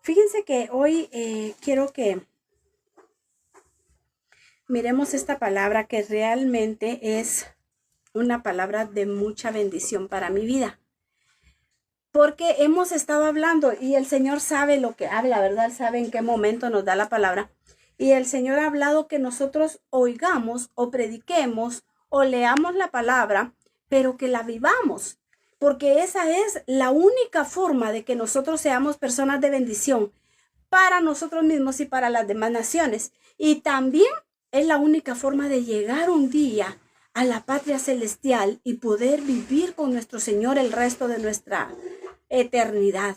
Fíjense que hoy quiero que miremos esta palabra que realmente es una palabra de mucha bendición para mi vida. Porque hemos estado hablando y el Señor sabe lo que habla, ¿verdad? Él sabe en qué momento nos da la palabra. Y el Señor ha hablado que nosotros oigamos o prediquemos o leamos la palabra, pero que la vivamos. Porque esa es la única forma de que nosotros seamos personas de bendición para nosotros mismos y para las demás naciones. Y también es la única forma de llegar un día a la patria celestial y poder vivir con nuestro Señor el resto de nuestra eternidad,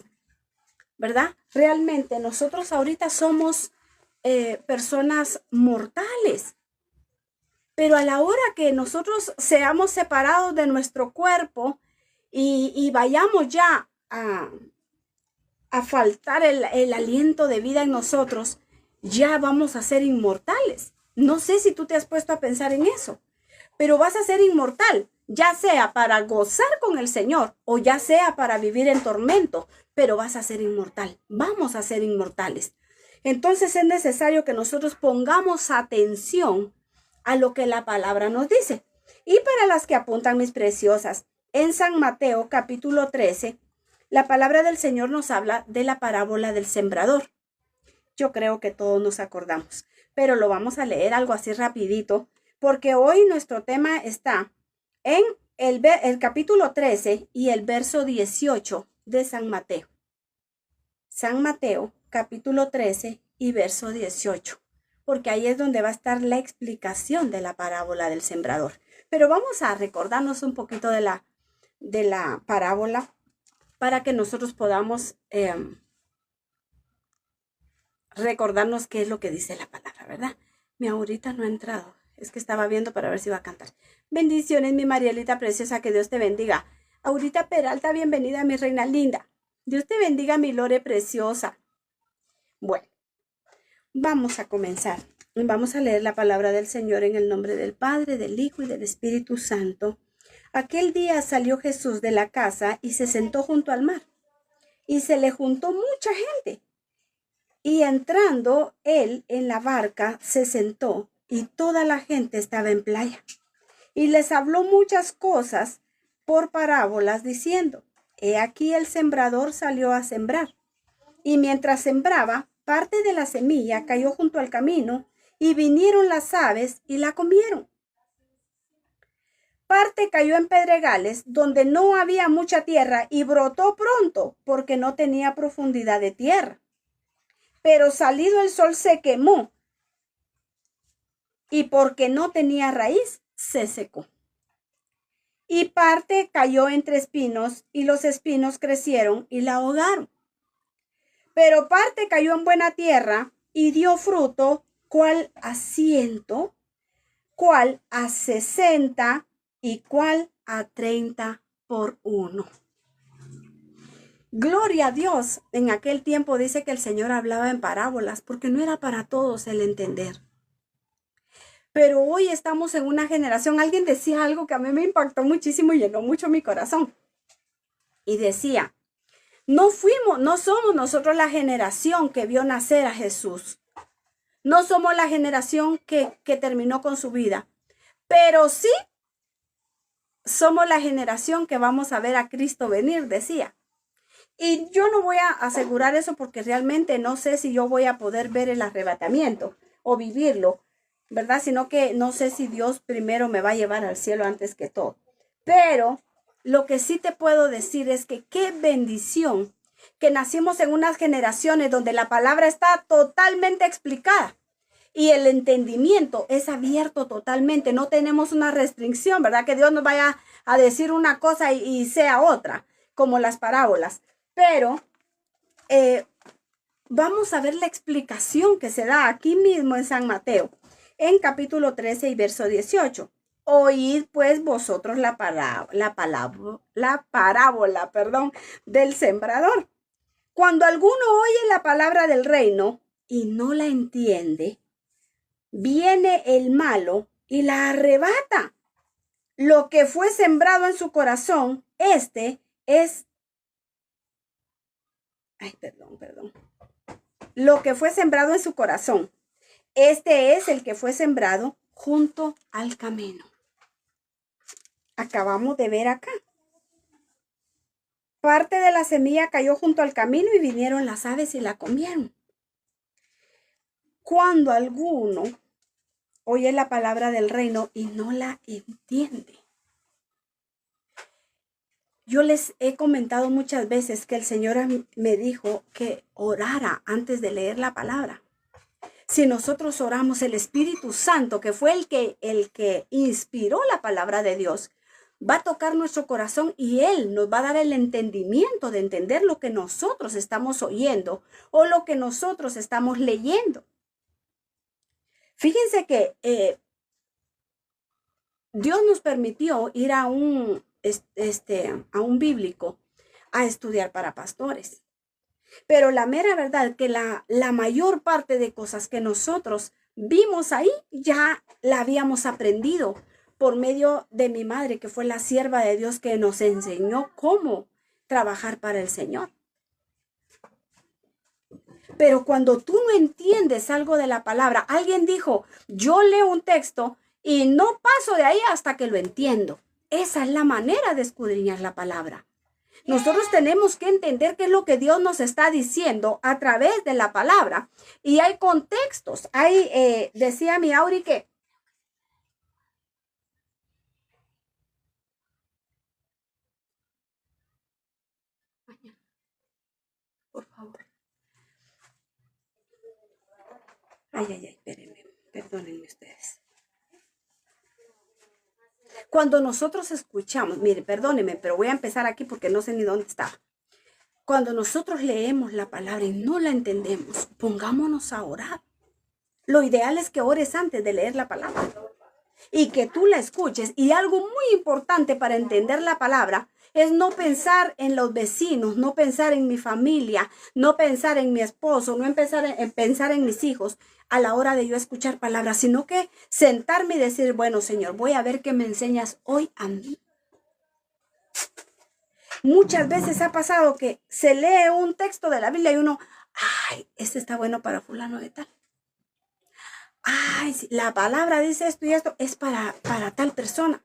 ¿verdad? Realmente nosotros ahorita somos personas mortales, pero a la hora que nosotros seamos separados de nuestro cuerpo y vayamos ya a faltar el aliento de vida en nosotros, ya vamos a ser inmortales. No sé si tú te has puesto a pensar en eso, pero vas a ser inmortal, ya sea para gozar con el Señor o ya sea para vivir en tormento, pero vas a ser inmortal. Vamos a ser inmortales. Entonces es necesario que nosotros pongamos atención a lo que la palabra nos dice. Y para las que apuntan, mis preciosas, en San Mateo capítulo 13, la palabra del Señor nos habla de la parábola del sembrador. Yo creo que todos nos acordamos, pero lo vamos a leer algo así rapidito, porque hoy nuestro tema está en el capítulo 13 y el verso 18 de San Mateo. San Mateo, capítulo 13 y verso 18, porque ahí es donde va a estar la explicación de la parábola del sembrador. Pero vamos a recordarnos un poquito de la parábola para que nosotros podamos recordarnos qué es lo que dice la palabra, ¿verdad? Mi aurita no ha entrado. Es que estaba viendo para ver si iba a cantar. Bendiciones, mi Marielita preciosa, que Dios te bendiga. Aurita Peralta, bienvenida, mi reina linda. Dios te bendiga, mi Lore preciosa. Bueno, vamos a comenzar. Vamos a leer la palabra del Señor en el nombre del Padre, del Hijo y del Espíritu Santo. Aquel día salió Jesús de la casa y se sentó junto al mar. Y se le juntó mucha gente. Y entrando él en la barca, se sentó, y toda la gente estaba en playa. Y les habló muchas cosas por parábolas, diciendo: He aquí el sembrador salió a sembrar. Y mientras sembraba, parte de la semilla cayó junto al camino, y vinieron las aves y la comieron. Parte cayó en pedregales, donde no había mucha tierra, y brotó pronto, porque no tenía profundidad de tierra. Pero salido el sol se quemó, y porque no tenía raíz, se secó. Y parte cayó entre espinos, y los espinos crecieron y la ahogaron. Pero parte cayó en buena tierra, y dio fruto, cuál a 100, cuál a 60, y cuál a 30 por uno. Gloria a Dios. En aquel tiempo dice que el Señor hablaba en parábolas, porque no era para todos el entender. Pero hoy estamos en una generación, alguien decía algo que a mí me impactó muchísimo y llenó mucho mi corazón. Y decía: no somos nosotros la generación que vio nacer a Jesús. No somos la generación que terminó con su vida. Pero sí somos la generación que vamos a ver a Cristo venir, decía. Y yo no voy a asegurar eso porque realmente no sé si yo voy a poder ver el arrebatamiento o vivirlo, ¿verdad? Sino que no sé si Dios primero me va a llevar al cielo antes que todo. Pero lo que sí te puedo decir es que qué bendición que nacimos en unas generaciones donde la palabra está totalmente explicada y el entendimiento es abierto totalmente. No tenemos una restricción, ¿verdad? Que Dios nos vaya a decir una cosa y sea otra, como las parábolas. Pero vamos a ver la explicación que se da aquí mismo en San Mateo, en capítulo 13 y verso 18. Oíd pues vosotros la parábola, del sembrador. Cuando alguno oye la palabra del reino y no la entiende, viene el malo y la arrebata. Lo que fue sembrado en su corazón, este es... Ay, perdón. lo que fue sembrado en su corazón. Este es el que fue sembrado junto al camino. Acabamos de ver acá. Parte de la semilla cayó junto al camino y vinieron las aves y la comieron. Cuando alguno oye la palabra del reino y no la entiende. Yo les he comentado muchas veces que el Señor me dijo que orara antes de leer la palabra. Si nosotros oramos, el Espíritu Santo, que fue el que inspiró la palabra de Dios, va a tocar nuestro corazón y Él nos va a dar el entendimiento de entender lo que nosotros estamos oyendo o lo que nosotros estamos leyendo. Fíjense que Dios nos permitió ir a un bíblico a estudiar para pastores. Pero la mera verdad que la mayor parte de cosas que nosotros vimos ahí ya la habíamos aprendido por medio de mi madre, que fue la sierva de Dios que nos enseñó cómo trabajar para el Señor. Pero cuando tú no entiendes algo de la palabra, alguien dijo, yo leo un texto y no paso de ahí hasta que lo entiendo. Esa es la manera de escudriñar la palabra. Nosotros tenemos que entender qué es lo que Dios nos está diciendo a través de la palabra. Y hay contextos. Decía mi Auri que por favor. Espérenme, perdónenme ustedes. Cuando nosotros escuchamos, mire, perdónenme, pero voy a empezar aquí porque no sé ni dónde estaba. Cuando nosotros leemos la palabra y no la entendemos, pongámonos a orar. Lo ideal es que ores antes de leer la palabra y que tú la escuches. Y algo muy importante para entender la palabra es no pensar en los vecinos, no pensar en mi familia, no pensar en mi esposo, no pensar en mis hijos a la hora de yo escuchar palabras, sino que sentarme y decir, bueno, Señor, voy a ver qué me enseñas hoy a mí. Muchas veces ha pasado que se lee un texto de la Biblia y uno, ay, este está bueno para fulano de tal. Ay, la palabra dice esto y esto, es para tal persona.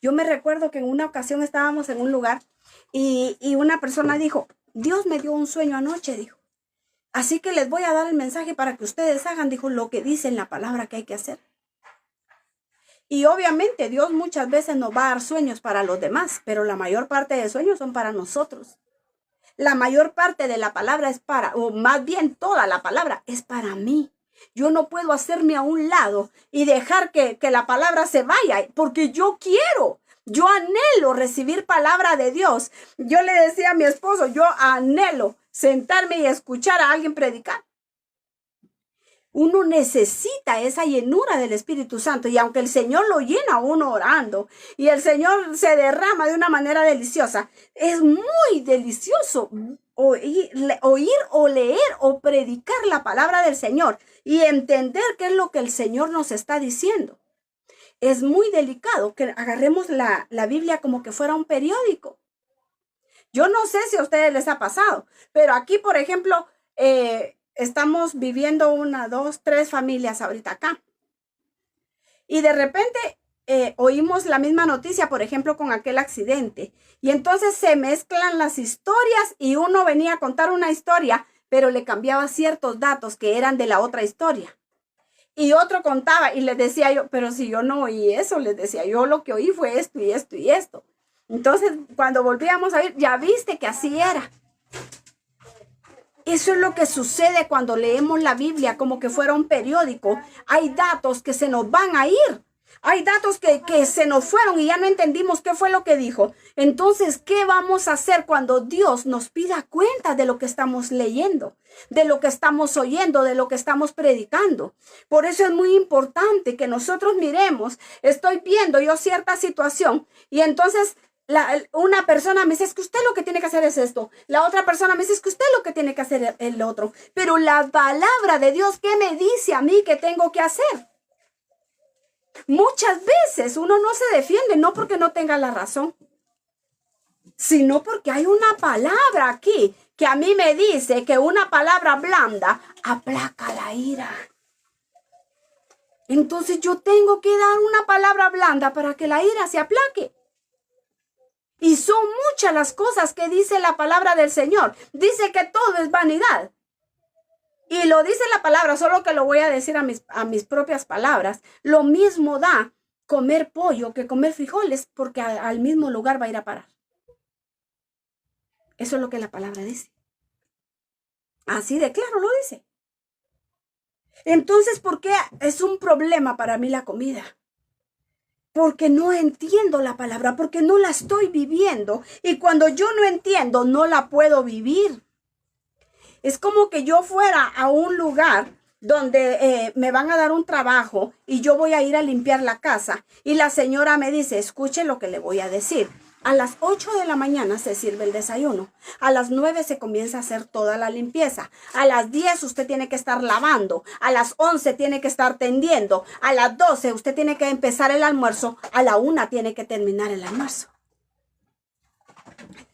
Yo me recuerdo que en una ocasión estábamos en un lugar y una persona dijo, Dios me dio un sueño anoche, dijo. Así que les voy a dar el mensaje para que ustedes hagan, dijo, lo que dice en la palabra que hay que hacer. Y obviamente Dios muchas veces nos va a dar sueños para los demás, pero la mayor parte de sueños son para nosotros. La mayor parte de la palabra es o más bien toda la palabra es para mí. Yo no puedo hacerme a un lado y dejar que la palabra se vaya, porque yo quiero. Yo anhelo recibir palabra de Dios. Yo le decía a mi esposo, yo anhelo sentarme y escuchar a alguien predicar. Uno necesita esa llenura del Espíritu Santo y aunque el Señor lo llena a uno orando y el Señor se derrama de una manera deliciosa, es muy delicioso oír o leer o predicar la palabra del Señor y entender qué es lo que el Señor nos está diciendo. Es muy delicado que agarremos la Biblia como que fuera un periódico. Yo no sé si a ustedes les ha pasado, pero aquí, por ejemplo, estamos viviendo 1, 2, 3 familias ahorita acá. Y de repente oímos la misma noticia, por ejemplo, con aquel accidente. Y entonces se mezclan las historias y uno venía a contar una historia, pero le cambiaba ciertos datos que eran de la otra historia. Y otro contaba y les decía yo, pero si yo no oí eso, les decía yo, lo que oí fue esto y esto y esto. Entonces, cuando volvíamos a ir, ya viste que así era. Eso es lo que sucede cuando leemos la Biblia como que fuera un periódico. Hay datos que se nos van a ir. Hay datos que se nos fueron y ya no entendimos qué fue lo que dijo. Entonces, ¿qué vamos a hacer cuando Dios nos pida cuenta de lo que estamos leyendo, de lo que estamos oyendo, de lo que estamos predicando? Por eso es muy importante que nosotros miremos, estoy viendo yo cierta situación y entonces una persona me dice, es que usted lo que tiene que hacer es esto. La otra persona me dice, es que usted lo que tiene que hacer es el otro. Pero la palabra de Dios, ¿qué me dice a mí que tengo que hacer? Muchas veces uno no se defiende, no porque no tenga la razón, sino porque hay una palabra aquí que a mí me dice que una palabra blanda aplaca la ira. Entonces yo tengo que dar una palabra blanda para que la ira se aplaque. Y son muchas las cosas que dice la palabra del Señor. Dice que todo es vanidad. Y lo dice la palabra, solo que lo voy a decir a mis propias palabras. Lo mismo da comer pollo que comer frijoles, porque al mismo lugar va a ir a parar. Eso es lo que la palabra dice. Así de claro lo dice. Entonces, ¿por qué es un problema para mí la comida? Porque no entiendo la palabra, porque no la estoy viviendo. Y cuando yo no entiendo, no la puedo vivir. Es como que yo fuera a un lugar donde me van a dar un trabajo y yo voy a ir a limpiar la casa. Y la señora me dice, escuche lo que le voy a decir. A las 8 de la mañana se sirve el desayuno. A las 9 se comienza a hacer toda la limpieza. A las 10 usted tiene que estar lavando. A las 11 tiene que estar tendiendo. A las 12 usted tiene que empezar el almuerzo. A la 1 tiene que terminar el almuerzo.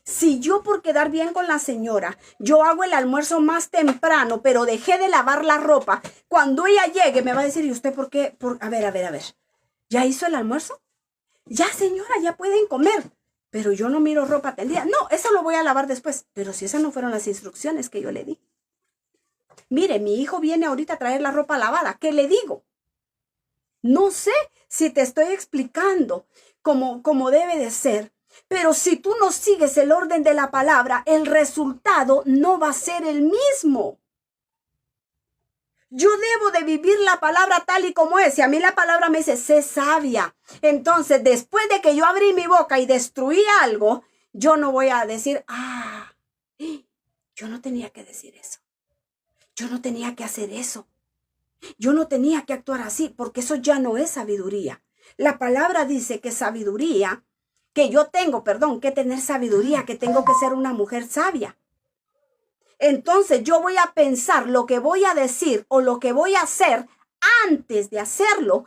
Si yo por quedar bien con la señora, yo hago el almuerzo más temprano, pero dejé de lavar la ropa, cuando ella llegue me va a decir, ¿y usted por qué? A ver. ¿Ya hizo el almuerzo? Ya, señora, ya pueden comer. Pero yo no miro ropa tendida. No, eso lo voy a lavar después. Pero si esas no fueron las instrucciones que yo le di. Mire, mi hijo viene ahorita a traer la ropa lavada. ¿Qué le digo? No sé si te estoy explicando como debe de ser. Pero si tú no sigues el orden de la palabra, el resultado no va a ser el mismo. Yo debo de vivir la palabra tal y como es. Si a mí la palabra me dice, sé sabia. Entonces, después de que yo abrí mi boca y destruí algo, yo no voy a decir, yo no tenía que decir eso. Yo no tenía que hacer eso. Yo no tenía que actuar así, porque eso ya no es sabiduría. La palabra dice que sabiduría, que tener sabiduría, que tengo que ser una mujer sabia. Entonces yo voy a pensar lo que voy a decir o lo que voy a hacer antes de hacerlo,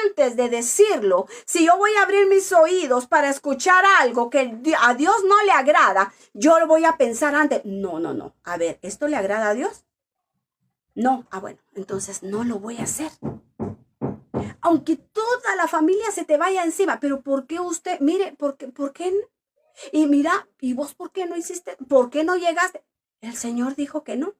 antes de decirlo. Si yo voy a abrir mis oídos para escuchar algo que a Dios no le agrada, yo lo voy a pensar antes. No. A ver, ¿esto le agrada a Dios? No. Bueno, entonces no lo voy a hacer. Aunque toda la familia se te vaya encima, pero ¿por qué usted? Mire, ¿por qué no? Y mira, ¿y vos por qué no hiciste? ¿Por qué no llegaste? El Señor dijo que no.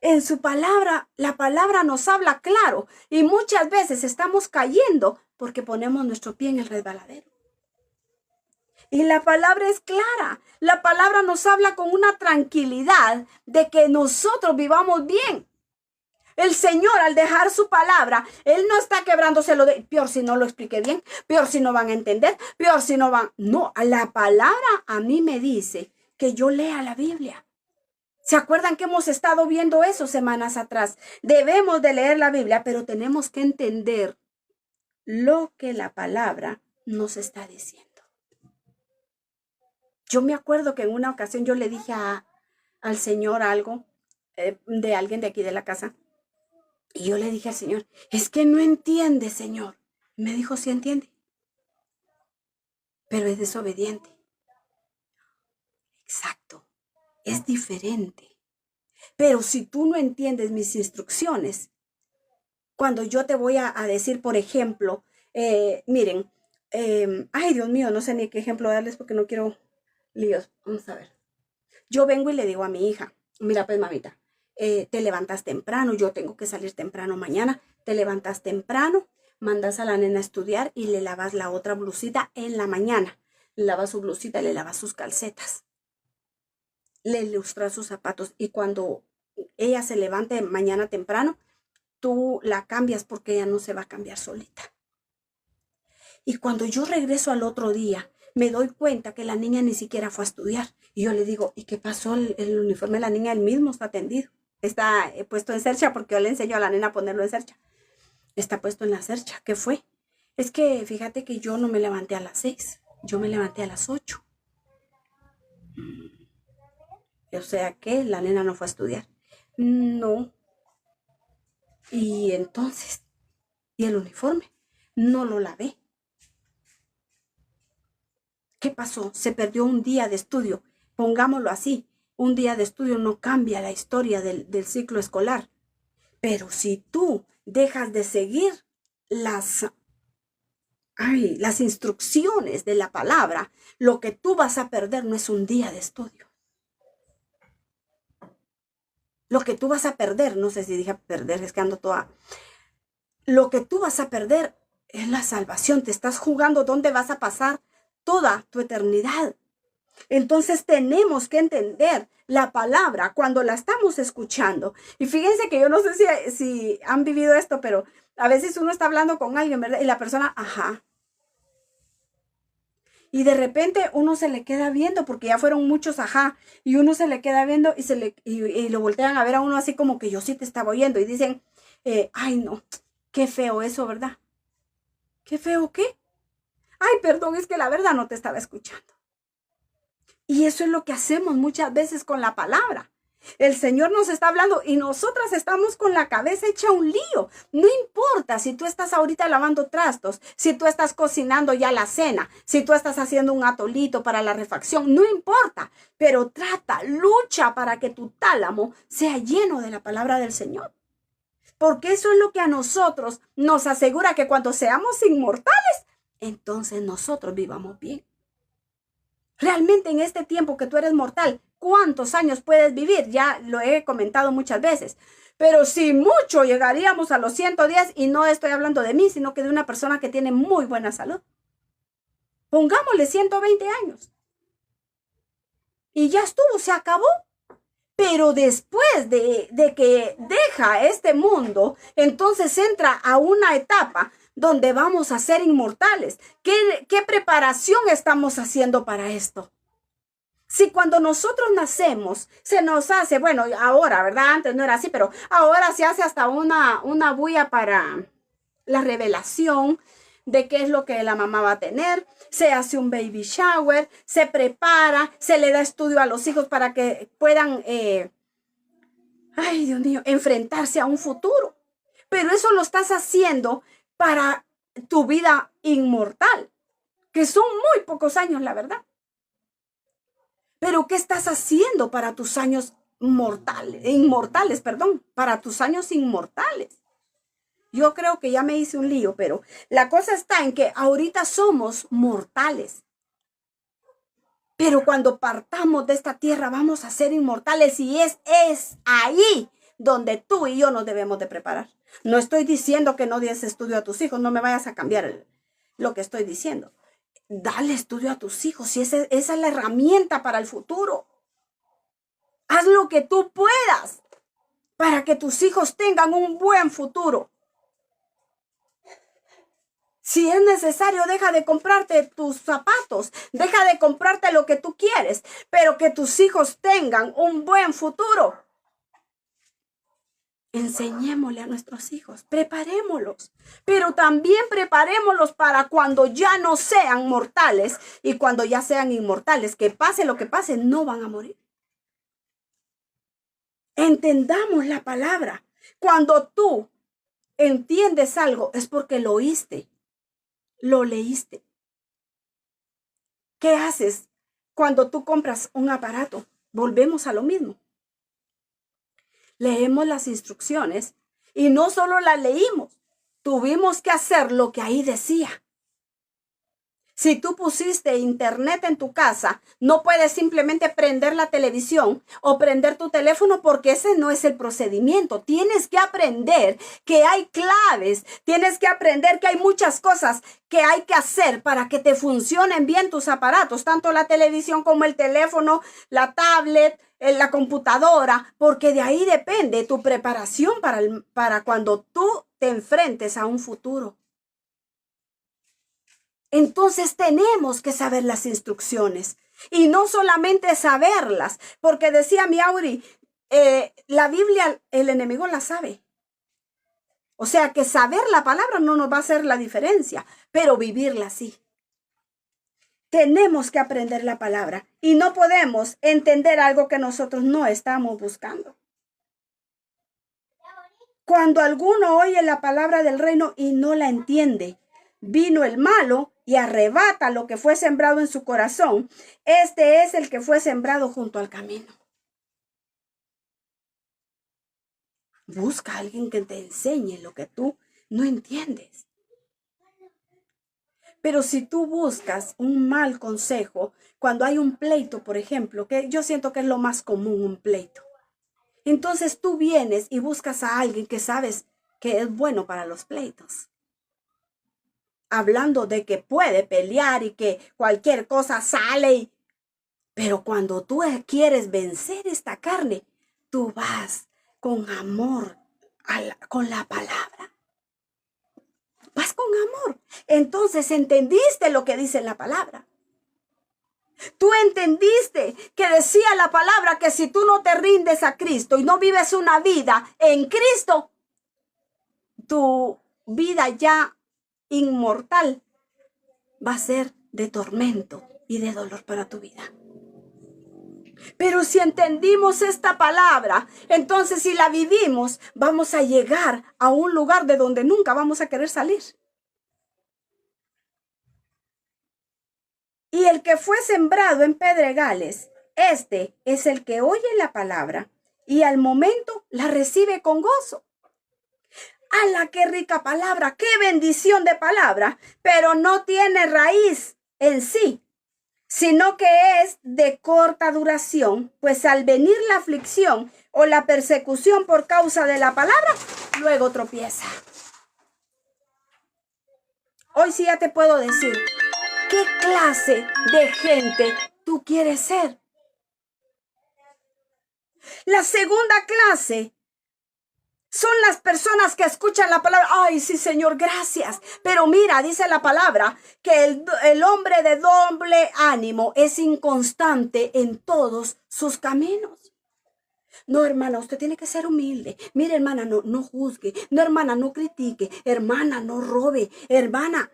En su palabra, la palabra nos habla claro y muchas veces estamos cayendo porque ponemos nuestro pie en el resbaladero. Y la palabra es clara. La palabra nos habla con una tranquilidad de que nosotros vivamos bien. El Señor, al dejar su palabra, Él no está quebrándoselo de peor si no lo expliqué bien, peor si no van a entender, peor si no van. No, la palabra a mí me dice que yo lea la Biblia. ¿Se acuerdan que hemos estado viendo eso semanas atrás? Debemos de leer la Biblia, pero tenemos que entender lo que la palabra nos está diciendo. Yo me acuerdo que en una ocasión yo le dije al Señor algo de alguien de aquí de la casa. Y yo le dije al Señor, es que no entiende, Señor. Y me dijo, sí entiende, pero es desobediente. Exacto, es diferente. Pero si tú no entiendes mis instrucciones, cuando yo te voy a decir, por ejemplo, miren, ay Dios mío, no sé ni qué ejemplo darles porque no quiero líos. Vamos a ver. Yo vengo y le digo a mi hija, mira pues mamita, te levantas temprano, yo tengo que salir temprano mañana, te levantas temprano, mandas a la nena a estudiar y le lavas la otra blusita en la mañana. Le lavas su blusita, le lavas sus calcetas, le ilustras sus zapatos y cuando ella se levante mañana temprano, tú la cambias porque ella no se va a cambiar solita. Y cuando yo regreso al otro día, me doy cuenta que la niña ni siquiera fue a estudiar. Y yo le digo, ¿y qué pasó? El uniforme de la niña, el mismo está tendido. Está puesto en cercha porque yo le enseño a la nena a ponerlo en cercha. Está puesto en la cercha. ¿Qué fue? Es que fíjate que yo no me levanté a las 6. Yo me levanté a las 8. O sea que la nena no fue a estudiar. No. Y entonces, ¿y el uniforme? No lo lavé. ¿Qué pasó? Se perdió un día de estudio. Pongámoslo así. un día de estudio no cambia la historia del ciclo escolar. Pero si tú dejas de seguir las instrucciones de la palabra, lo que tú vas a perder no es un día de estudio. Lo que tú vas a perder, no sé si dije perder, es que ando toda. Lo que tú vas a perder es la salvación. Te estás jugando dónde vas a pasar toda tu eternidad. Entonces tenemos que entender la palabra cuando la estamos escuchando. Y fíjense que yo no sé si han vivido esto, pero a veces uno está hablando con alguien, ¿verdad? Y la persona, ajá. Y de repente uno se le queda viendo, porque ya fueron muchos ajá, y uno se le queda viendo y lo voltean a ver a uno así como que yo sí te estaba oyendo. Y dicen, ay no, qué feo eso, ¿verdad? ¿Qué feo qué? Ay, perdón, es que la verdad no te estaba escuchando. Y eso es lo que hacemos muchas veces con la palabra. El Señor nos está hablando y nosotras estamos con la cabeza hecha un lío. No importa si tú estás ahorita lavando trastos, si tú estás cocinando ya la cena, si tú estás haciendo un atolito para la refacción, no importa. Pero lucha para que tu tálamo sea lleno de la palabra del Señor. Porque eso es lo que a nosotros nos asegura que cuando seamos inmortales, entonces nosotros vivamos bien. Realmente en este tiempo que tú eres mortal, ¿cuántos años puedes vivir? Ya lo he comentado muchas veces. Pero si mucho llegaríamos a los 110, y no estoy hablando de mí, sino que de una persona que tiene muy buena salud. Pongámosle 120 años. Y ya estuvo, se acabó. Pero después de que deja este mundo, entonces entra a una etapa donde vamos a ser inmortales. ¿Qué preparación estamos haciendo para esto? Si cuando nosotros nacemos se nos hace, bueno, ahora, ¿verdad? Antes no era así, pero ahora se hace hasta una bulla para la revelación de qué es lo que la mamá va a tener. Se hace un baby shower, se prepara, se le da estudio a los hijos para que puedan, ay Dios mío, enfrentarse a un futuro. Pero eso lo estás haciendo para tu vida inmortal, que son muy pocos años, la verdad. Pero ¿qué estás haciendo para tus años inmortales, para tus años inmortales? Yo creo que ya me hice un lío, pero la cosa está en que ahorita somos mortales. Pero cuando partamos de esta tierra vamos a ser inmortales, y es ahí donde tú y yo nos debemos de preparar. No estoy diciendo que no des estudio a tus hijos, no me vayas a cambiar lo que estoy diciendo. Dale estudio a tus hijos, y esa es la herramienta para el futuro. Haz lo que tú puedas para que tus hijos tengan un buen futuro. Si es necesario, deja de comprarte tus zapatos, deja de comprarte lo que tú quieres, pero que tus hijos tengan un buen futuro. Enseñémosle a nuestros hijos, preparémoslos, pero también preparémoslos para cuando ya no sean mortales y cuando ya sean inmortales, que pase lo que pase, no van a morir. Entendamos la palabra. Cuando tú entiendes algo es porque lo oíste, lo leíste. ¿Qué haces cuando tú compras un aparato? Volvemos a lo mismo. Leemos las instrucciones y no solo las leímos, tuvimos que hacer lo que ahí decía. Si tú pusiste internet en tu casa, no puedes simplemente prender la televisión o prender tu teléfono, porque ese no es el procedimiento. Tienes que aprender que hay claves, tienes que aprender que hay muchas cosas que hay que hacer para que te funcionen bien tus aparatos, tanto la televisión como el teléfono, la tablet, la computadora, porque de ahí depende tu preparación para cuando tú te enfrentes a un futuro. Entonces tenemos que saber las instrucciones, y no solamente saberlas, porque decía mi Auri, la Biblia el enemigo la sabe. O sea que saber la palabra no nos va a hacer la diferencia, pero vivirla sí. Tenemos que aprender la palabra y no podemos entender algo que nosotros no estamos buscando. Cuando alguno oye la palabra del reino y no la entiende, vino el malo y arrebata lo que fue sembrado en su corazón. Este es el que fue sembrado junto al camino. Busca a alguien que te enseñe lo que tú no entiendes. Pero si tú buscas un mal consejo, cuando hay un pleito, por ejemplo, que yo siento que es lo más común, un pleito. Entonces tú vienes y buscas a alguien que sabes que es bueno para los pleitos. Hablando de que puede pelear y que cualquier cosa sale. Pero cuando tú quieres vencer esta carne, tú vas con amor con la palabra. Vas con amor. Entonces entendiste lo que dice la palabra. Tú entendiste que decía la palabra que si tú no te rindes a Cristo y no vives una vida en Cristo, tu vida ya inmortal va a ser de tormento y de dolor para tu vida. Pero si entendimos esta palabra, entonces si la vivimos, vamos a llegar a un lugar de donde nunca vamos a querer salir. Y el que fue sembrado en pedregales, este es el que oye la palabra y al momento la recibe con gozo. ¡Hala, qué rica palabra! ¡Qué bendición de palabra! Pero no tiene raíz en sí, sino que es de corta duración, pues al venir la aflicción o la persecución por causa de la palabra, luego tropieza. Hoy sí ya te puedo decir, ¿qué clase de gente tú quieres ser? La segunda clase son las personas que escuchan la palabra. Ay, sí, Señor, gracias. Pero mira, dice la palabra que el hombre de doble ánimo es inconstante en todos sus caminos. No, hermana, usted tiene que ser humilde. Mire, hermana, no juzgue. No, hermana, no critique. Hermana, no robe. Hermana.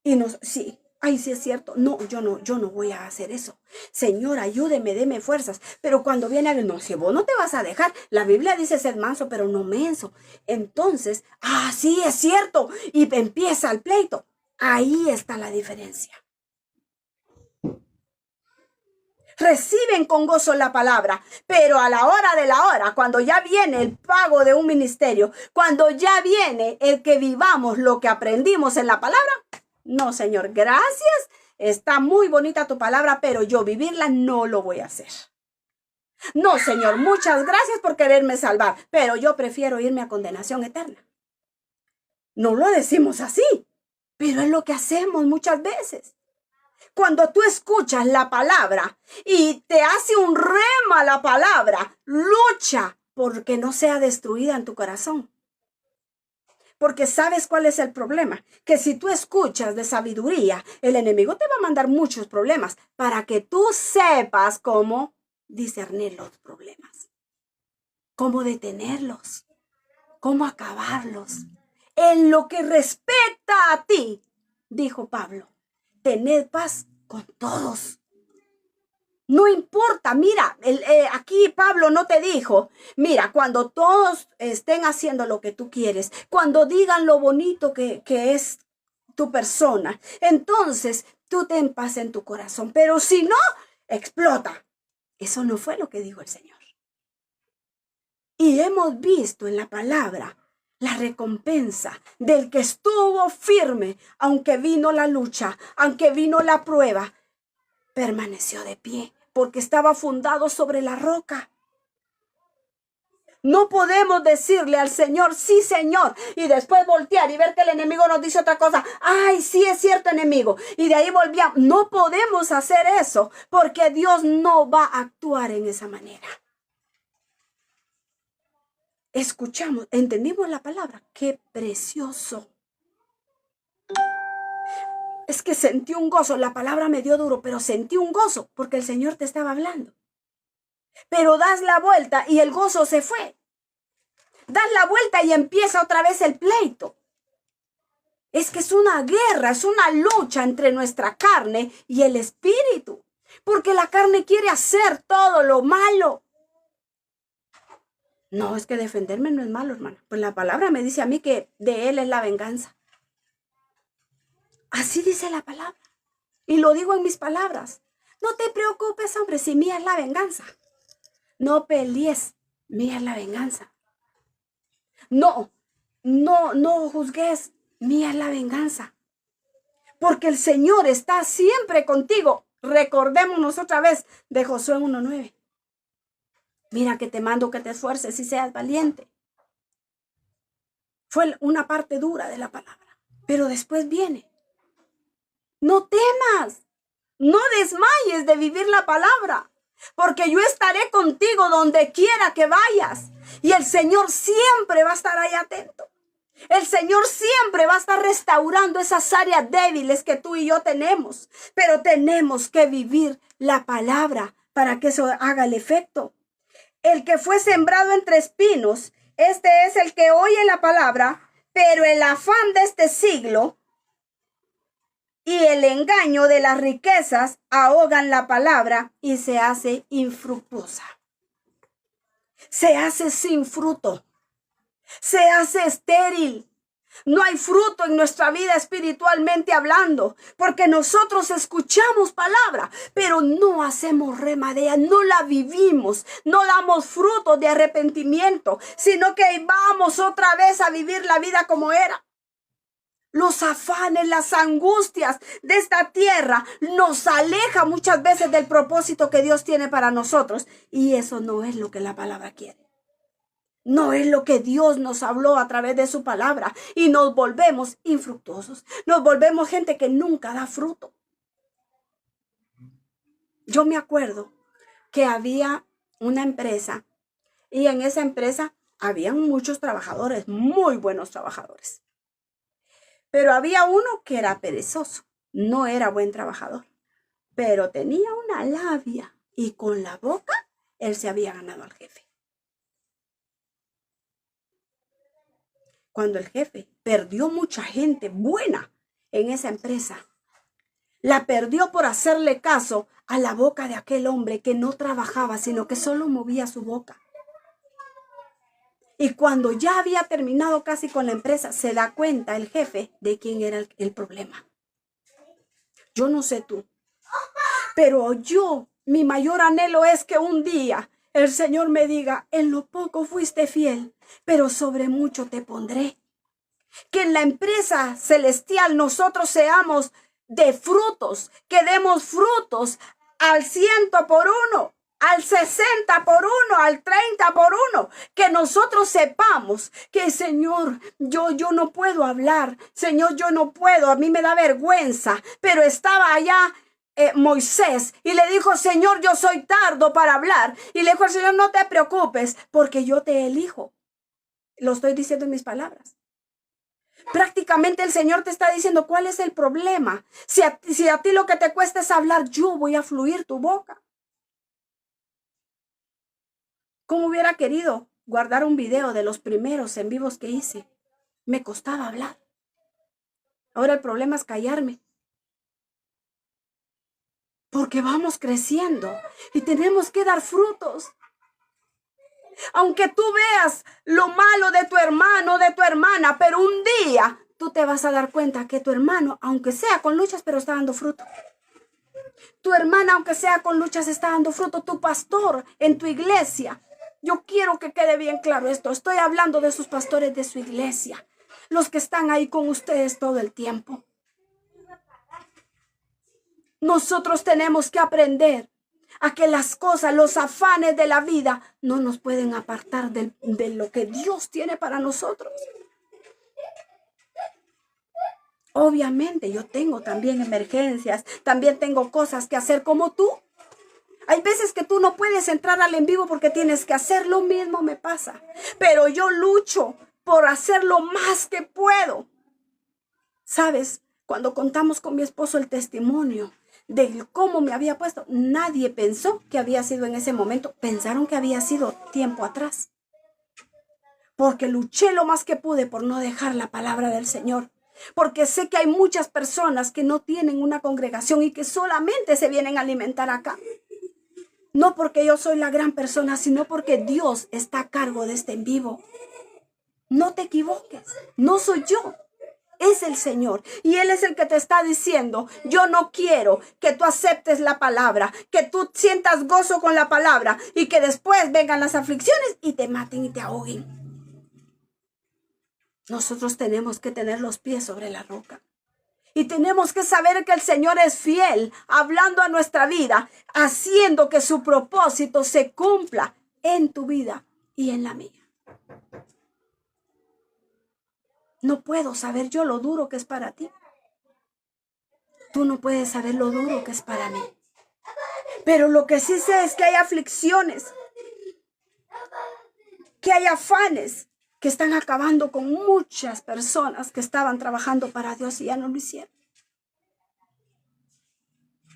Y nos, sí. Ay, sí es cierto. No, yo no voy a hacer eso. Señor, ayúdeme, deme fuerzas. Pero cuando viene alguien, no, si vos no te vas a dejar. La Biblia dice ser manso, pero no menso. Entonces, sí es cierto. Y empieza el pleito. Ahí está la diferencia. Reciben con gozo la palabra, pero a la hora de la hora, cuando ya viene el pago de un ministerio, cuando ya viene el que vivamos lo que aprendimos en la palabra, no, Señor, gracias, está muy bonita tu palabra, pero yo vivirla no lo voy a hacer. No, Señor, muchas gracias por quererme salvar, pero yo prefiero irme a condenación eterna. No lo decimos así, pero es lo que hacemos muchas veces. Cuando tú escuchas la palabra y te hace un rema la palabra, lucha porque no sea destruida en tu corazón. Porque ¿sabes cuál es el problema? Que si tú escuchas de sabiduría, el enemigo te va a mandar muchos problemas para que tú sepas cómo discernir los problemas, cómo detenerlos, cómo acabarlos. En lo que respecta a ti, dijo Pablo, tened paz con todos. No importa, mira, aquí Pablo no te dijo, mira, cuando todos estén haciendo lo que tú quieres, cuando digan lo bonito que es tu persona, entonces tú ten paz en tu corazón, pero si no, explota. Eso no fue lo que dijo el Señor. Y hemos visto en la palabra la recompensa del que estuvo firme, aunque vino la lucha, aunque vino la prueba, permaneció de pie. Porque estaba fundado sobre la roca. No podemos decirle al Señor, sí, Señor, y después voltear y ver que el enemigo nos dice otra cosa. Ay, sí es cierto, enemigo. Y de ahí volvíamos. No podemos hacer eso porque Dios no va a actuar en esa manera. Escuchamos, entendimos la palabra. Qué precioso. Es que sentí un gozo. La palabra me dio duro, pero sentí un gozo porque el Señor te estaba hablando. Pero das la vuelta y el gozo se fue. Das la vuelta y empieza otra vez el pleito. Es que es una guerra, es una lucha entre nuestra carne y el espíritu. Porque la carne quiere hacer todo lo malo. No, es que defenderme no es malo, hermana. Pues la palabra me dice a mí que de Él es la venganza. Así dice la palabra. Y lo digo en mis palabras. No te preocupes, hombre, si mía es la venganza. No pelees, mía es la venganza. No juzgues, mía es la venganza. Porque el Señor está siempre contigo. Recordémonos otra vez de Josué 1:9. Mira que te mando que te esfuerces y seas valiente. Fue una parte dura de la palabra, pero después viene. No temas, no desmayes de vivir la palabra, porque yo estaré contigo donde quiera que vayas. Y el Señor siempre va a estar ahí atento. El Señor siempre va a estar restaurando esas áreas débiles que tú y yo tenemos. Pero tenemos que vivir la palabra para que eso haga el efecto. El que fue sembrado entre espinos, este es el que oye la palabra, pero el afán de este siglo y el engaño de las riquezas ahogan la palabra y se hace infructuosa. Se hace sin fruto. Se hace estéril. No hay fruto en nuestra vida espiritualmente hablando, porque nosotros escuchamos palabra, pero no hacemos rema de ella, no la vivimos, no damos fruto de arrepentimiento, sino que vamos otra vez a vivir la vida como era. Los afanes, las angustias de esta tierra nos aleja muchas veces del propósito que Dios tiene para nosotros, y eso no es lo que la palabra quiere. No es lo que Dios nos habló a través de su palabra y nos volvemos infructuosos. Nos volvemos gente que nunca da fruto. Yo me acuerdo que había una empresa y en esa empresa habían muchos trabajadores, muy buenos trabajadores. Pero había uno que era perezoso, no era buen trabajador, pero tenía una labia y con la boca él se había ganado al jefe. Cuando el jefe perdió mucha gente buena en esa empresa, la perdió por hacerle caso a la boca de aquel hombre que no trabajaba, sino que solo movía su boca. Y cuando ya había terminado casi con la empresa, se da cuenta el jefe de quién era el problema. Yo no sé tú, pero mi mayor anhelo es que un día el Señor me diga, en lo poco fuiste fiel, pero sobre mucho te pondré. Que en la empresa celestial nosotros seamos de frutos, que demos frutos al 100 por 1, al 60 por 1, al 30 por 1. Que nosotros sepamos que Señor, yo no puedo hablar, Señor, yo no puedo, a mí me da vergüenza, pero estaba allá Moisés y le dijo, Señor, yo soy tardo para hablar. Y le dijo al Señor, no te preocupes, porque yo te elijo. Lo estoy diciendo en mis palabras. Prácticamente el Señor te está diciendo, ¿cuál es el problema? Si a ti lo que te cuesta es hablar, yo voy a fluir tu boca. ¿Cómo hubiera querido guardar un video de los primeros en vivos que hice? Me costaba hablar. Ahora el problema es callarme. Porque vamos creciendo y tenemos que dar frutos. Aunque tú veas lo malo de tu hermano, de tu hermana, pero un día tú te vas a dar cuenta que tu hermano, aunque sea con luchas, pero está dando fruto. Tu hermana, aunque sea con luchas, está dando fruto. Tu pastor en tu iglesia. Yo quiero que quede bien claro esto. Estoy hablando de sus pastores de su iglesia. Los que están ahí con ustedes todo el tiempo. Nosotros tenemos que aprender a que las cosas, los afanes de la vida no nos pueden apartar de lo que Dios tiene para nosotros. Obviamente yo tengo también emergencias, también tengo cosas que hacer como tú. Hay veces que tú no puedes entrar al en vivo porque tienes que hacer lo mismo, me pasa. Pero yo lucho por hacer lo más que puedo. ¿Sabes? Cuando contamos con mi esposo el testimonio de cómo me había puesto, nadie pensó que había sido en ese momento. Pensaron que había sido tiempo atrás. Porque luché lo más que pude por no dejar la palabra del Señor. Porque sé que hay muchas personas que no tienen una congregación y que solamente se vienen a alimentar acá. No porque yo soy la gran persona, sino porque Dios está a cargo de este en vivo. No te equivoques, no soy yo. Es el Señor y Él es el que te está diciendo, yo no quiero que tú aceptes la palabra, que tú sientas gozo con la palabra y que después vengan las aflicciones y te maten y te ahoguen. Nosotros tenemos que tener los pies sobre la roca. Y tenemos que saber que el Señor es fiel, hablando a nuestra vida, haciendo que su propósito se cumpla en tu vida y en la mía. No puedo saber yo lo duro que es para ti. Tú no puedes saber lo duro que es para mí. Pero lo que sí sé es que hay aflicciones, que hay afanes que están acabando con muchas personas que estaban trabajando para Dios y ya no lo hicieron.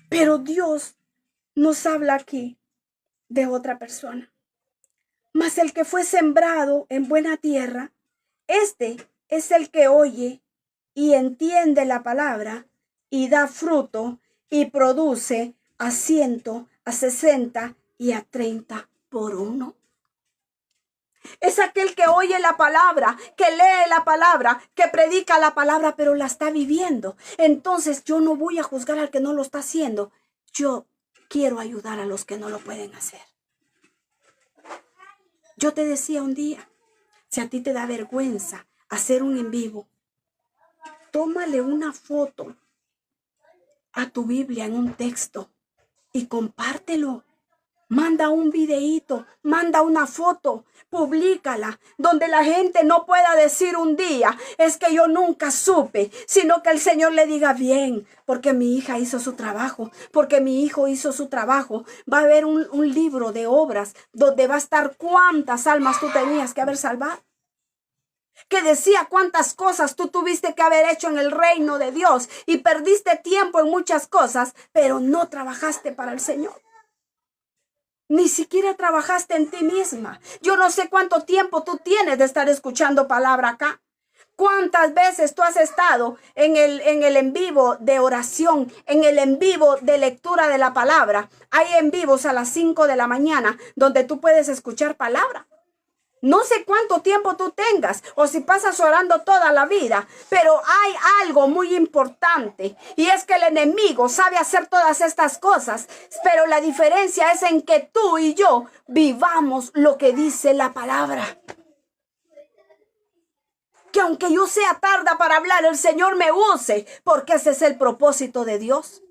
Pero Dios nos habla aquí de otra persona. Mas el que fue sembrado en buena tierra, este es el que oye y entiende la palabra y da fruto y produce a 100, a 60 y a 30 por uno. Es aquel que oye la palabra, que lee la palabra, que predica la palabra, pero la está viviendo. Entonces yo no voy a juzgar al que no lo está haciendo. Yo quiero ayudar a los que no lo pueden hacer. Yo te decía un día, si a ti te da vergüenza hacer un en vivo, tómale una foto a tu Biblia en un texto y compártelo. Manda un videíto, manda una foto, publícala, donde la gente no pueda decir un día, es que yo nunca supe, sino que el Señor le diga bien, porque mi hija hizo su trabajo, porque mi hijo hizo su trabajo. Va a haber un libro de obras donde va a estar cuántas almas tú tenías que haber salvado. Que decía cuántas cosas tú tuviste que haber hecho en el reino de Dios y perdiste tiempo en muchas cosas, pero no trabajaste para el Señor. Ni siquiera trabajaste en ti misma. Yo no sé cuánto tiempo tú tienes de estar escuchando palabra acá. ¿Cuántas veces tú has estado en el en vivo de oración, en el en vivo de lectura de la palabra? Hay en vivos a las 5 de la mañana donde tú puedes escuchar palabra. No sé cuánto tiempo tú tengas o si pasas orando toda la vida, pero hay algo muy importante y es que el enemigo sabe hacer todas estas cosas, pero la diferencia es en que tú y yo vivamos lo que dice la palabra. Que aunque yo sea tarda para hablar, el Señor me use, porque ese es el propósito de Dios.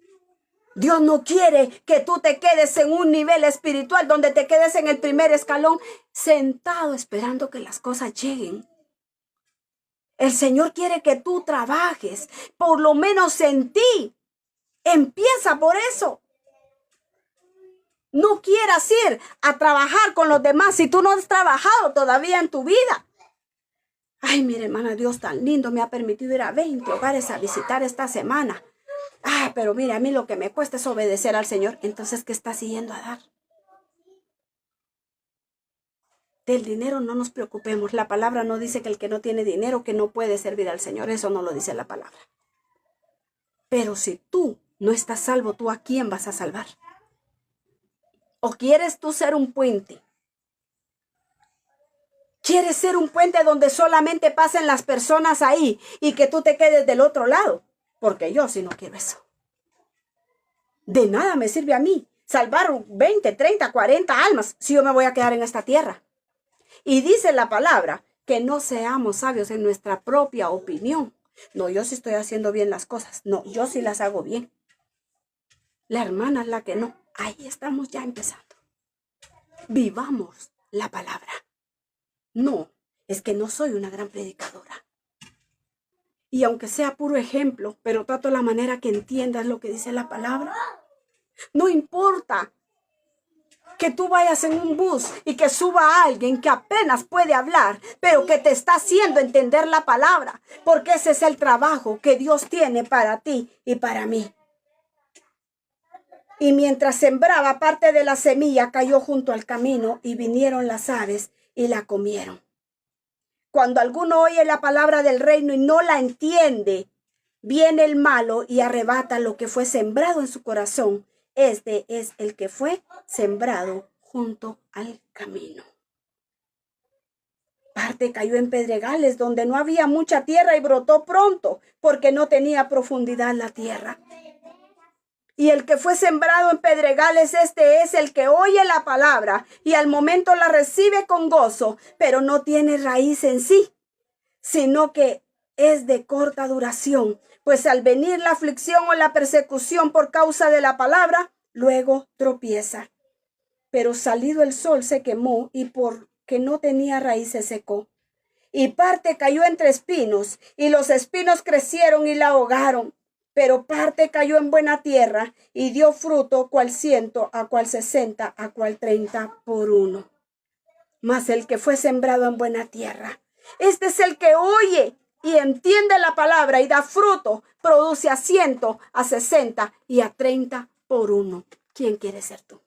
Dios no quiere que tú te quedes en un nivel espiritual donde te quedes en el primer escalón sentado esperando que las cosas lleguen. El Señor quiere que tú trabajes, por lo menos en ti. Empieza por eso. No quieras ir a trabajar con los demás si tú no has trabajado todavía en tu vida. Ay, mire, hermana, Dios tan lindo me ha permitido ir a 20 hogares a visitar esta semana. Pero mira, a mí lo que me cuesta es obedecer al Señor. Entonces, ¿qué estás yendo a dar? Del dinero no nos preocupemos. La palabra no dice que el que no tiene dinero, que no puede servir al Señor. Eso no lo dice la palabra. Pero si tú no estás salvo, ¿tú a quién vas a salvar? ¿O quieres tú ser un puente? ¿Quieres ser un puente donde solamente pasen las personas ahí y que tú te quedes del otro lado? Porque yo sí no quiero eso. De nada me sirve a mí salvar 20, 30, 40 almas si yo me voy a quedar en esta tierra. Y dice la palabra que no seamos sabios en nuestra propia opinión. No, yo sí estoy haciendo bien las cosas. No, yo sí las hago bien. La hermana es la que no. Ahí estamos ya empezando. Vivamos la palabra. No, es que no soy una gran predicadora. Y aunque sea puro ejemplo, pero trato la manera que entiendas lo que dice la palabra. No importa que tú vayas en un bus y que suba a alguien que apenas puede hablar, pero que te está haciendo entender la palabra, porque ese es el trabajo que Dios tiene para ti y para mí. Y mientras sembraba, parte de la semilla cayó junto al camino y vinieron las aves y la comieron. Cuando alguno oye la palabra del reino y no la entiende, viene el malo y arrebata lo que fue sembrado en su corazón. Este es el que fue sembrado junto al camino. Parte cayó en pedregales donde no había mucha tierra y brotó pronto porque no tenía profundidad la tierra. Y el que fue sembrado en pedregales, este es el que oye la palabra y al momento la recibe con gozo, pero no tiene raíz en sí, sino que es de corta duración. Pues al venir la aflicción o la persecución por causa de la palabra, luego tropieza. Pero salido el sol se quemó y porque no tenía raíz se secó. Y parte cayó entre espinos, y los espinos crecieron y la ahogaron. Pero parte cayó en buena tierra y dio fruto, cual 100, a cual 60, a cual 30 por uno. Mas el que fue sembrado en buena tierra, este es el que oye y entiende la palabra y da fruto, produce a 100, a 60 y a 30 por uno. ¿Quién quiere ser tú?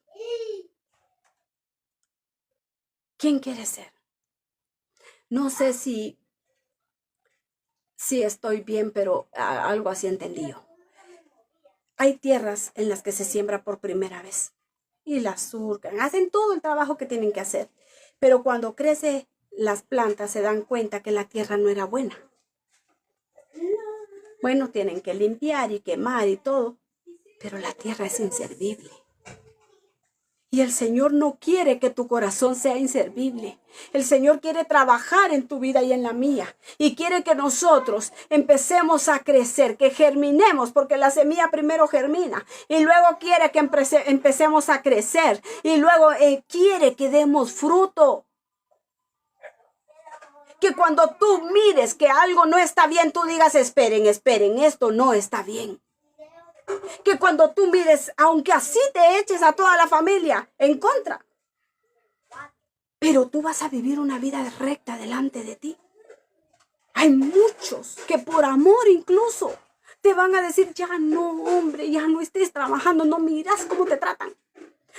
¿Quién quiere ser? No sé si estoy bien, pero algo así entendí yo. Hay tierras en las que se siembra por primera vez y las surcan, hacen todo el trabajo que tienen que hacer. Pero cuando crecen las plantas se dan cuenta que la tierra no era buena. Bueno, tienen que limpiar y quemar y todo, pero la tierra es inservible. Y el Señor no quiere que tu corazón sea inservible. El Señor quiere trabajar en tu vida y en la mía. Y quiere que nosotros empecemos a crecer, que germinemos, porque la semilla primero germina. Y luego quiere que empecemos a crecer. Y luego quiere que demos fruto. Que cuando tú mires que algo no está bien, tú digas, esperen, esto no está bien. Que cuando tú mires, aunque así te eches a toda la familia en contra, pero tú vas a vivir una vida recta delante de ti. Hay muchos que por amor incluso te van a decir, ya no, hombre, ya no estés trabajando, no miras cómo te tratan.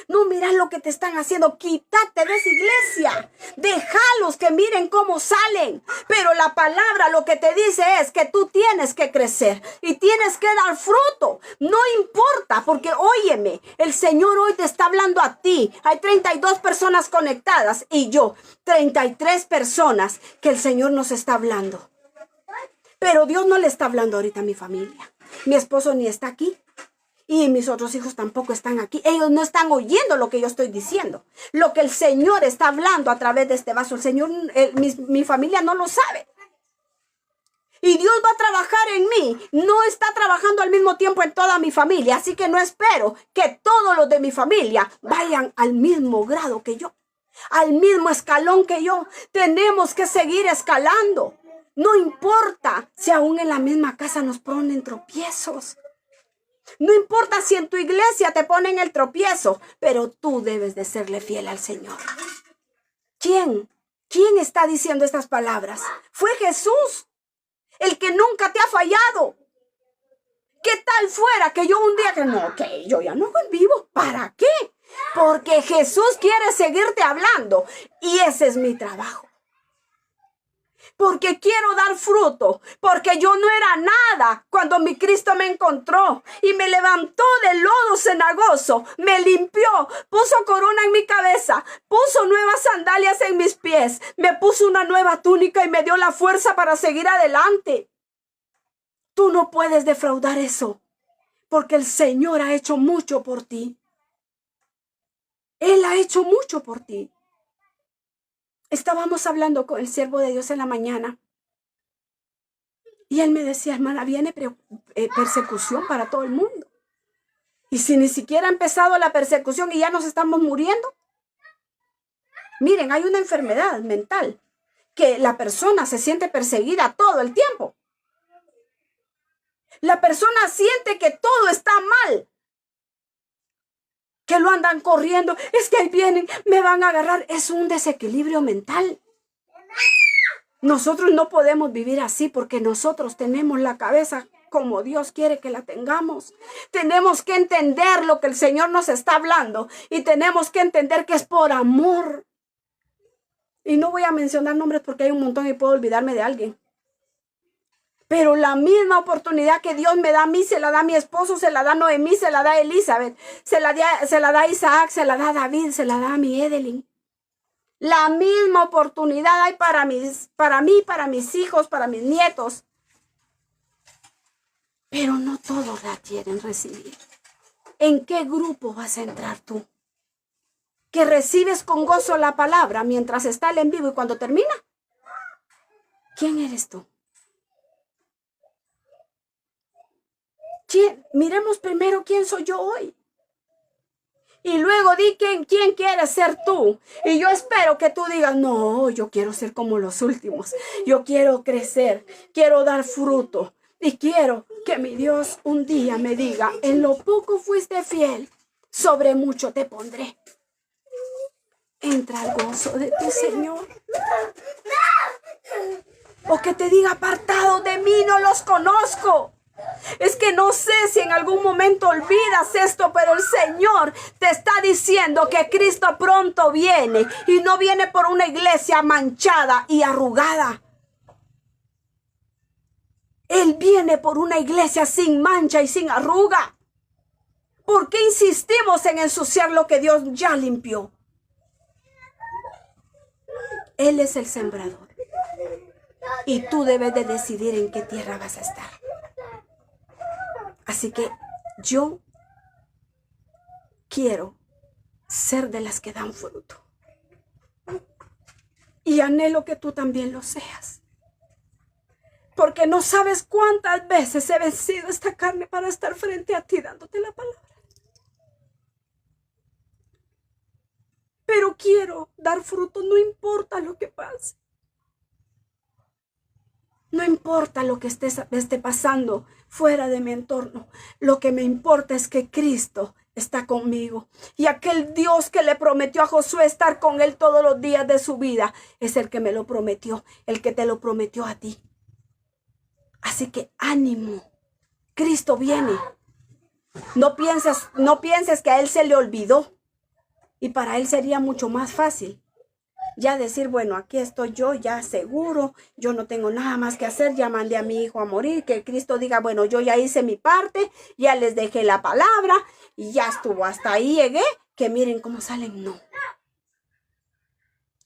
No miras lo que te están haciendo, quítate de esa iglesia, déjalos que miren cómo salen. Pero la palabra lo que te dice es que tú tienes que crecer y tienes que dar fruto. No importa, porque óyeme, el Señor hoy te está hablando a ti. Hay 32 personas conectadas y yo, 33 personas que el Señor nos está hablando. Pero Dios no le está hablando ahorita a mi familia. Mi esposo ni está aquí. Y mis otros hijos tampoco están aquí. Ellos no están oyendo lo que yo estoy diciendo. Lo que el Señor está hablando a través de este vaso. El Señor, mi familia no lo sabe. Y Dios va a trabajar en mí. No está trabajando al mismo tiempo en toda mi familia. Así que no espero que todos los de mi familia vayan al mismo grado que yo. Al mismo escalón que yo. Tenemos que seguir escalando. No importa si aún en la misma casa nos ponen tropiezos. No importa si en tu iglesia te ponen el tropiezo, pero tú debes de serle fiel al Señor. ¿Quién está diciendo estas palabras? Fue Jesús, el que nunca te ha fallado. ¿Qué tal fuera que yo un día que yo ya no hago en vivo? ¿Para qué? Porque Jesús quiere seguirte hablando y ese es mi trabajo. Porque quiero dar fruto, porque yo no era nada cuando mi Cristo me encontró y me levantó del lodo cenagoso, me limpió, puso corona en mi cabeza, puso nuevas sandalias en mis pies, me puso una nueva túnica y me dio la fuerza para seguir adelante. Tú no puedes defraudar eso, porque el Señor ha hecho mucho por ti. Él ha hecho mucho por ti. Estábamos hablando con el siervo de Dios en la mañana y él me decía, hermana, viene persecución para todo el mundo. Y si ni siquiera ha empezado la persecución y ya nos estamos muriendo. Miren, hay una enfermedad mental que la persona se siente perseguida todo el tiempo. La persona siente que todo está mal. Que lo andan corriendo, es que ahí vienen, me van a agarrar. Es un desequilibrio mental. Nosotros no podemos vivir así porque nosotros tenemos la cabeza como Dios quiere que la tengamos. Tenemos que entender lo que el Señor nos está hablando y tenemos que entender que es por amor. Y no voy a mencionar nombres porque hay un montón y puedo olvidarme de alguien. Pero la misma oportunidad que Dios me da a mí, se la da a mi esposo, se la da a Noemí, se la da a Elizabeth, se la da a Isaac, se la da a David, se la da a mi Edelyn. La misma oportunidad hay para mí, para mis hijos, para mis nietos. Pero no todos la quieren recibir. ¿En qué grupo vas a entrar tú? ¿Que recibes con gozo la palabra mientras está el en vivo y cuando termina? ¿Quién eres tú? Miremos primero quién soy yo hoy. Y luego di quién quieres ser tú. Y yo espero que tú digas, no, yo quiero ser como los últimos. Yo quiero crecer, quiero dar fruto. Y quiero que mi Dios un día me diga, en lo poco fuiste fiel, sobre mucho te pondré. Entra al gozo de tu Señor. O que te diga, apartado de mí, no los conozco. Es que no sé si en algún momento olvidas esto, pero el Señor te está diciendo que Cristo pronto viene y no viene por una iglesia manchada y arrugada. Él viene por una iglesia sin mancha y sin arruga. ¿Por qué insistimos en ensuciar lo que Dios ya limpió? Él es el sembrador y tú debes de decidir en qué tierra vas a estar. Así que yo quiero ser de las que dan fruto. Y anhelo que tú también lo seas. Porque no sabes cuántas veces he vencido esta carne para estar frente a ti dándote la palabra. Pero quiero dar fruto, no importa lo que pase. No importa lo que esté pasando fuera de mi entorno. Lo que me importa es que Cristo está conmigo. Y aquel Dios que le prometió a Josué estar con él todos los días de su vida es el que me lo prometió, el que te lo prometió a ti. Así que ánimo. Cristo viene. No pienses que a él se le olvidó. Y para él sería mucho más fácil ya decir, bueno, aquí estoy yo, ya seguro, yo no tengo nada más que hacer, ya mandé a mi hijo a morir, que Cristo diga, bueno, yo ya hice mi parte, ya les dejé la palabra, y ya estuvo, hasta ahí llegué, que miren cómo salen, no.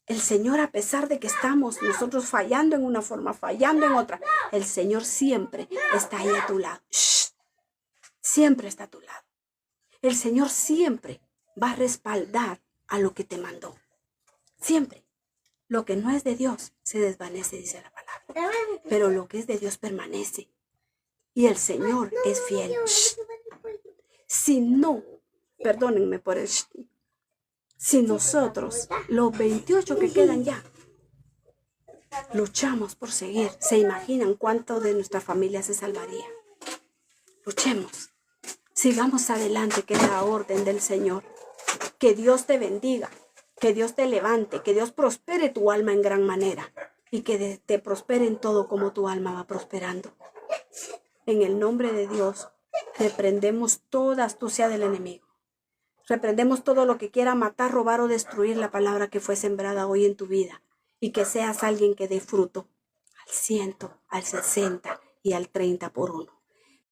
El Señor, a pesar de que estamos nosotros fallando en una forma, fallando en otra, el Señor siempre está ahí a tu lado. Shh. Siempre está a tu lado. El Señor siempre va a respaldar a lo que te mandó. Siempre. Lo que no es de Dios se desvanece, dice la palabra. Pero lo que es de Dios permanece. Y el Señor es fiel. Shh. Si no, perdónenme por el shh. Si nosotros, los 28 que quedan ya, luchamos por seguir, ¿se imaginan cuánto de nuestra familia se salvaría? Luchemos. Sigamos adelante, que es la orden del Señor. Que Dios te bendiga. Que Dios te levante, que Dios prospere tu alma en gran manera y que te prospere en todo como tu alma va prosperando. En el nombre de Dios, reprendemos toda astucia del enemigo. Reprendemos todo lo que quiera matar, robar o destruir la palabra que fue sembrada hoy en tu vida y que seas alguien que dé fruto al 100, al 60 y al 30 por 1.